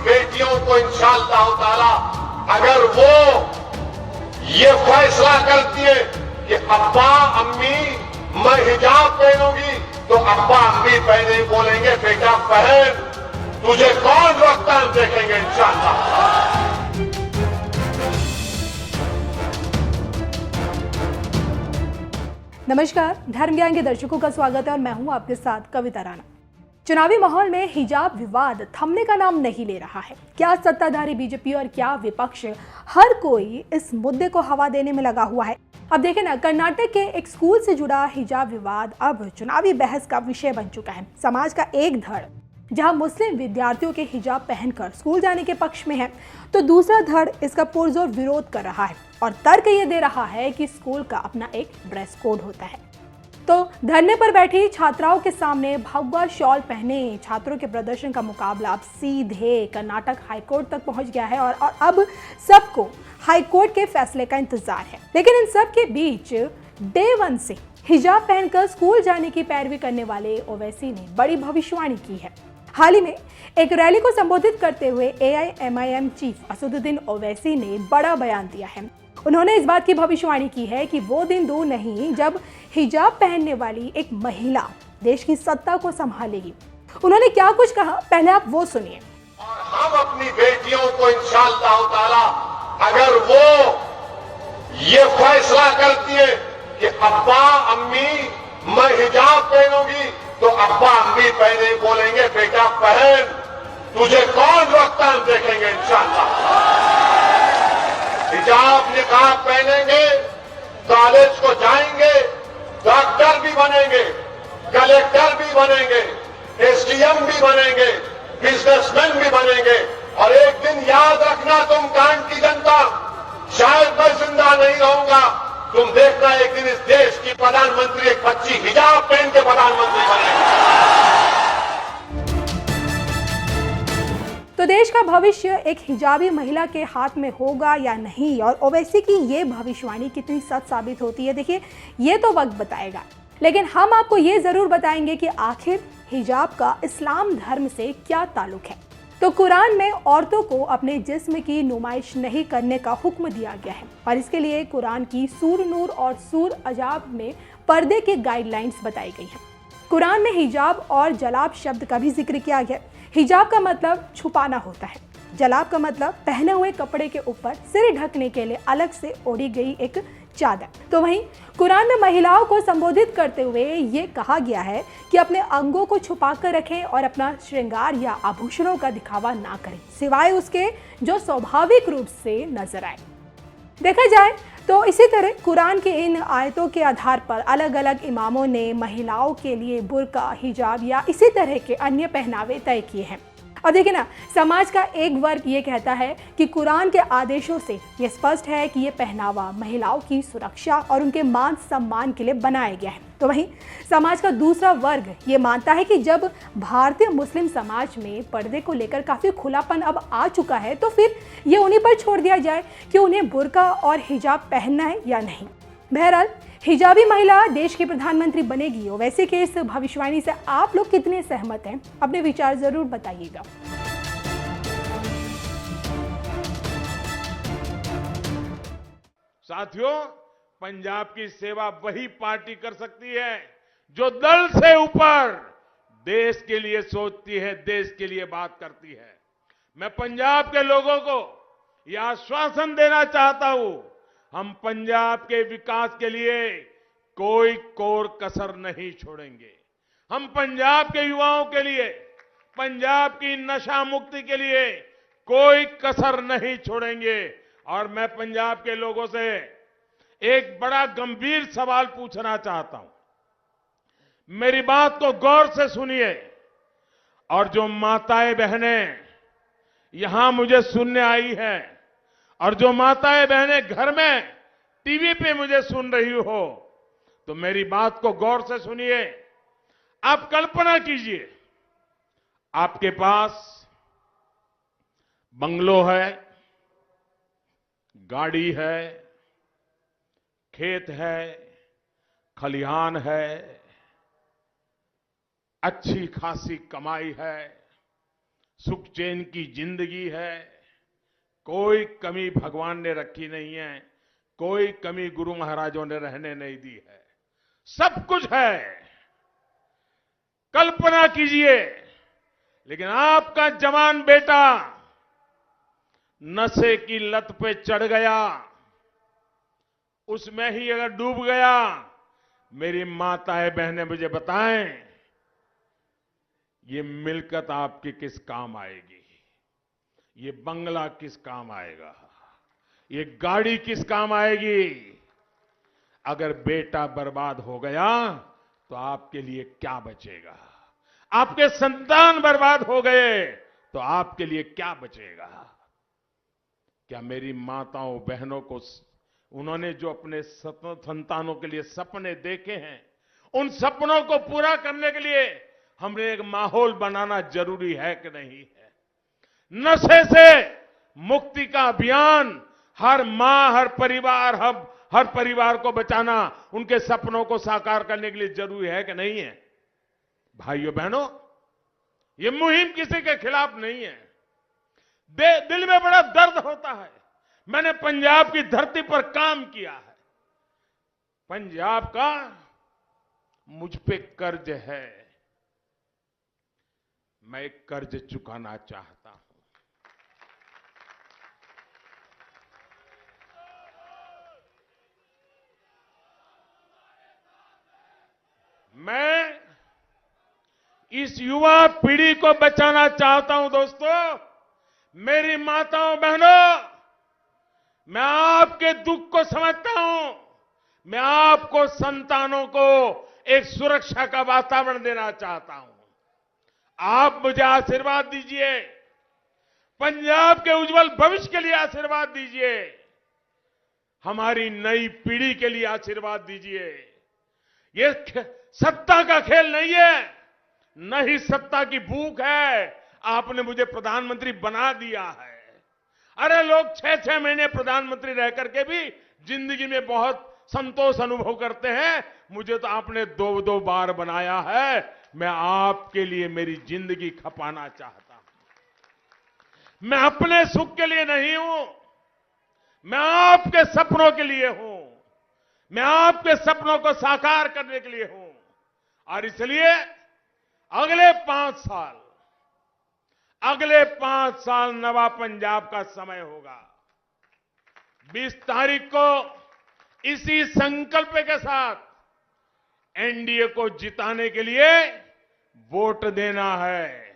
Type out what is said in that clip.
बेटियों को इंशाअल्लाह ताला अगर वो ये फैसला करती है कि अब्बा अम्मी मैं हिजाब पहनूंगी, तो अब्बा अम्मी पहने बोलेंगे बेटा पहन, तुझे कौन रोकता हम देखेंगे इंशाअल्लाह। नमस्कार, धर्म ज्ञान के दर्शकों का स्वागत है और मैं हूं आपके साथ कविता राणा। चुनावी माहौल में हिजाब विवाद थमने का नाम नहीं ले रहा है। क्या सत्ताधारी बीजेपी और क्या विपक्ष, हर कोई इस मुद्दे को हवा देने में लगा हुआ है। अब देखें ना, कर्नाटक के एक स्कूल से जुड़ा हिजाब विवाद अब चुनावी बहस का विषय बन चुका है। समाज का एक धड़ जहां मुस्लिम विद्यार्थियों के हिजाब पहनकर स्कूल जाने के पक्ष में है, तो दूसरा धड़ इसका पुरजोर विरोध कर रहा है और तर्क ये दे रहा है कि स्कूल का अपना एक ड्रेस कोड होता है। तो धरने पर बैठी छात्राओं के सामने भगवा शॉल पहने छात्रों के प्रदर्शन का मुकाबला अब सीधे कर्नाटक हाईकोर्ट तक पहुंच गया है और अब सबको हाईकोर्ट के फैसले का इंतजार है। लेकिन इन सब के बीच डे वन से हिजाब पहनकर स्कूल जाने की पैरवी करने वाले ओवैसी ने बड़ी भविष्यवाणी की है। हाल ही में एक रैली को संबोधित करते हुए AIMIM चीफ असदुद्दीन ओवैसी ने बड़ा बयान दिया है। उन्होंने इस बात की भविष्यवाणी की है कि वो दिन दूर नहीं जब हिजाब पहनने वाली एक महिला देश की सत्ता को संभालेगी। उन्होंने क्या कुछ कहा, पहले आप वो सुनिए। और हम अपनी बेटियों को इंशाअल्लाह ताला अगर वो ये फैसला करती है कि अब्बा अम्मी मैं हिजाब पहनूंगी, तो अब्बा अम्मी पहने बोलेंगे बेटा पहन, तुझे कौन रोकता हम देखेंगे इंशाअल्लाह। हिजाब निकाब पहनेंगे, कॉलेज को जाएंगे, डॉक्टर भी बनेंगे, कलेक्टर भी बनेंगे, SDM भी बनेंगे, बिजनेसमैन भी बनेंगे। और एक दिन याद रखना तुम कांड की जनता, शायद मैं जिंदा नहीं रहूंगा, तुम देखना एक दिन इस देश की प्रधानमंत्री एक बच्ची हिजाब पहन के प्रधानमंत्री बनेगी। तो देश का भविष्य एक हिजाबी महिला के हाथ में होगा या नहीं, और ओवैसी की ये भविष्यवाणी कितनी सच साबित होती है, देखिए ये तो वक्त बताएगा। लेकिन हम आपको ये जरूर बताएंगे कि आखिर हिजाब का इस्लाम धर्म से क्या ताल्लुक है। तो कुरान में औरतों को अपने जिस्म की नुमाइश नहीं करने का हुक्म दिया गया है और इसके लिए कुरान की सूर नूर और सूर अजाब में पर्दे के गाइडलाइंस बताई गई हैं। कुरान में हिजाब और जलाब शब्द का भी जिक्र किया गया। हिजाब का मतलब छुपाना होता है, जलाब का मतलब पहने हुए कपड़े के ऊपर सिर ढकने के लिए अलग से ओढ़ी गई एक चादर। तो वहीं कुरान में महिलाओं को संबोधित करते हुए ये कहा गया है कि अपने अंगों को छुपा कर रखें और अपना श्रृंगार या आभूषणों का दिखावा ना करें, सिवाय उसके जो स्वाभाविक रूप से नजर आए। देखा जाए तो इसी तरह कुरान के इन आयतों के आधार पर अलग अलग इमामों ने महिलाओं के लिए बुर्का, हिजाब या इसी तरह के अन्य पहनावे तय किए हैं। और देखिए ना, समाज का एक वर्ग ये कहता है कि कुरान के आदेशों से ये स्पष्ट है कि ये पहनावा महिलाओं की सुरक्षा और उनके मान सम्मान के लिए बनाया गया है। तो वहीं समाज का दूसरा वर्ग ये मानता है कि जब भारतीय मुस्लिम समाज में पर्दे को लेकर काफ़ी खुलापन अब आ चुका है, तो फिर ये उन्हीं पर छोड़ दिया जाए कि उन्हें बुर्का और हिजाब पहनना है या नहीं। बहरहाल, हिजाबी महिला देश की प्रधानमंत्री बनेगी। वैसे के इस भविष्यवाणी से आप लोग कितने सहमत हैं, अपने विचार जरूर बताइएगा। साथियों, पंजाब की सेवा वही पार्टी कर सकती है जो दल से ऊपर देश के लिए सोचती है, देश के लिए बात करती है। मैं पंजाब के लोगों को यह आश्वासन देना चाहता हूं, हम पंजाब के विकास के लिए कोई कोर कसर नहीं छोड़ेंगे। हम पंजाब के युवाओं के लिए, पंजाब की नशा मुक्ति के लिए कोई कसर नहीं छोड़ेंगे। और मैं पंजाब के लोगों से एक बड़ा गंभीर सवाल पूछना चाहता हूं। मेरी बात को गौर से सुनिए और जो माताएं बहनें यहां मुझे सुनने आई है और जो माताएं बहनें घर में टीवी पे मुझे सुन रही हो, तो मेरी बात को गौर से सुनिए। आप कल्पना कीजिए, आपके पास बंगलो है, गाड़ी है, खेत है, खलिहान है, अच्छी खासी कमाई है, सुख चैन की जिंदगी है, कोई कमी भगवान ने रखी नहीं है, कोई कमी गुरु महाराजों ने रहने नहीं दी है, सब कुछ है। कल्पना कीजिए, लेकिन आपका जवान बेटा नशे की लत पे चढ़ गया, उसमें ही अगर डूब गया, मेरी माताएं बहनें मुझे बताएं, ये मिलकत आपकी किस काम आएगी? ये बंगला किस काम आएगा? ये गाड़ी किस काम आएगी? अगर बेटा बर्बाद हो गया तो आपके लिए क्या बचेगा? आपके संतान बर्बाद हो गए तो आपके लिए क्या बचेगा? क्या मेरी माताओं बहनों को उन्होंने जो अपने संतानों के लिए सपने देखे हैं, उन सपनों को पूरा करने के लिए हमने एक माहौल बनाना जरूरी है कि नहीं है? नशे से मुक्ति का अभियान हर मां, हर परिवार को बचाना, उनके सपनों को साकार करने के लिए जरूरी है कि नहीं है? भाइयों बहनों, ये मुहिम किसी के खिलाफ नहीं है। दिल में बड़ा दर्द होता है। मैंने पंजाब की धरती पर काम किया है। पंजाब का मुझ पे कर्ज है, मैं कर्ज चुकाना चाहता हूं। मैं इस युवा पीढ़ी को बचाना चाहता हूं। दोस्तों, मेरी माताओं बहनों, मैं आपके दुख को समझता हूं। मैं आपको संतानों को एक सुरक्षा का वातावरण देना चाहता हूं। आप मुझे आशीर्वाद दीजिए, पंजाब के उज्जवल भविष्य के लिए आशीर्वाद दीजिए, हमारी नई पीढ़ी के लिए आशीर्वाद दीजिए। ये सत्ता का खेल नहीं है, न ही सत्ता की भूख है। आपने मुझे प्रधानमंत्री बना दिया है। अरे लोग 6-6 महीने प्रधानमंत्री रह करके भी जिंदगी में बहुत संतोष अनुभव करते हैं। मुझे तो आपने 2-2 बार बनाया है। मैं आपके लिए मेरी जिंदगी खपाना चाहता हूं। मैं अपने सुख के लिए नहीं हूं, मैं आपके सपनों के लिए हूं। मैं आपके सपनों को साकार करने के लिए हूं। और इसलिए अगले 5 साल नवा पंजाब का समय होगा। 20 तारीख को इसी संकल्प के साथ एनडीए को जिताने के लिए वोट देना है।